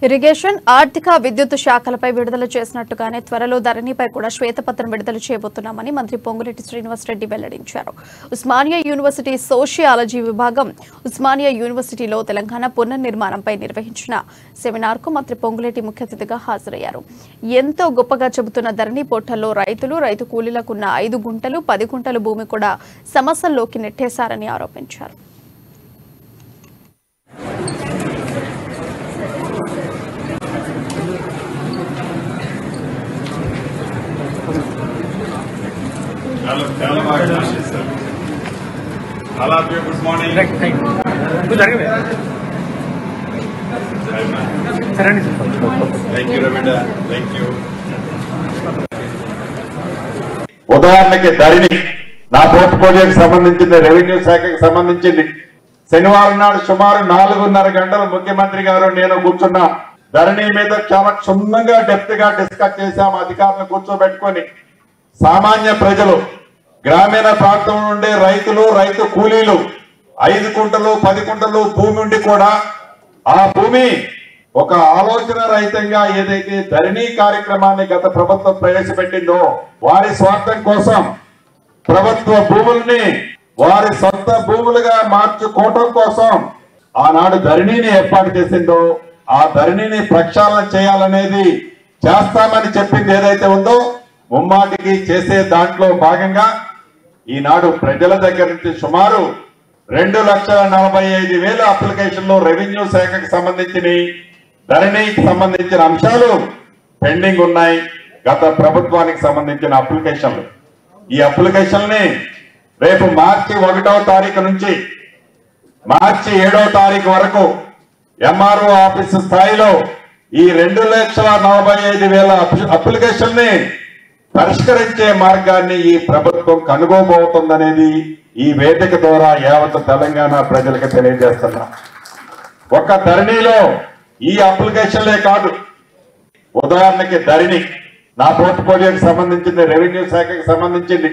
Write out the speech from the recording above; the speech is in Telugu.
ఇరిగేషన్ ఆర్థిక విద్యుత్ శాఖలపై విడుదల చేసినట్టుగానే త్వరలో ధరణిపై కూడా శ్వేతపత్రం విడుదల చేయబోతున్నామని మంత్రి పొంగులేటి శ్రీనివాసరెడ్డి వెల్లడించారు. ఉస్మానియా యూనివర్సిటీ సోషియాలజీ విభాగం ఉస్మానియా యూనివర్సిటీలో తెలంగాణ పునర్నిర్మాణంపై నిర్వహించిన సెమినార్కు మంత్రి పొంగులేటి ముఖ్య అతిథిగా హాజరయ్యారు. ఎంతో గొప్పగా చెబుతున్న ధరణి పోర్టల్లో రైతు కూలీలకున్న 5 గుంటలు 10 గుంటల భూమి కూడా సమస్యల్లోకి నెట్టేశారని ఆరోపించారు. All of you, good morning. Thank you. Thank you, Ravinda. Thank you. ఉదాహరణకి ధరణి నా పోర్ట్ఫోలియోకి సంబంధించింది, రెవెన్యూ శాఖకి సంబంధించింది. శనివారం నాడు సుమారు 4:30 గంటలు ముఖ్యమంత్రి గారు నేను కూర్చున్నా. ధరణి మీద చాలా క్షుణ్ణంగా డెప్త్ గా డిస్కస్ చేశాం. అధికారులను కూర్చోబెట్టుకొని సామాన్య ప్రజలు, గ్రామీణ ప్రాంతం నుండి రైతు కూలీలు 5 గుంటలు 10 గుంటలు భూమి ఉండి కూడా ఆ భూమి ఒక ఆలోచన రహితంగా ఏదైతే ధరణి కార్యక్రమాన్ని గత ప్రభుత్వం ప్రవేశపెట్టిందో, వారి స్వార్థం కోసం ప్రభుత్వ భూముల్ని వారి సొంత భూములుగా మార్చుకోవటం కోసం ఆనాడు ధరణిని ఏర్పాటు చేసిందో, ఆ ధరణిని ప్రక్షాళన చేయాలనేది చేస్తామని చెప్పింది ఏదైతే ఉందో ముమ్మాటికి చేసే దాంట్లో భాగంగా ఈనాడు ప్రజల దగ్గర నుంచి సుమారు 2,45,000 అప్లికేషన్లు రెవెన్యూ శాఖకు సంబంధించి ధరణికి సంబంధించిన అంశాలు పెండింగ్ ఉన్నాయి. గత ప్రభుత్వానికి సంబంధించిన అప్లికేషన్లు, ఈ అప్లికేషన్ని రేపు మార్చి 1వ తారీఖు నుంచి మార్చి 7వ తారీఖు వరకు ఎంఆర్ఓ ఆఫీసు స్థాయిలో ఈ 2,45,000 అప్లికేషన్ ని పరిష్కరించే మార్గాన్ని ఈ ప్రభుత్వం కనుగోబోతుందనేది ఈ వేదిక ద్వారా యావత్ తెలంగాణ ప్రజలకు తెలియజేస్తున్నా. ఒక్క ధరణిలో ఈ అప్లికేషన్లే కాదు, ఉదాహరణకి ధరణి నా పోర్ట్ఫోలియోకి సంబంధించింది, రెవెన్యూ శాఖకి సంబంధించింది.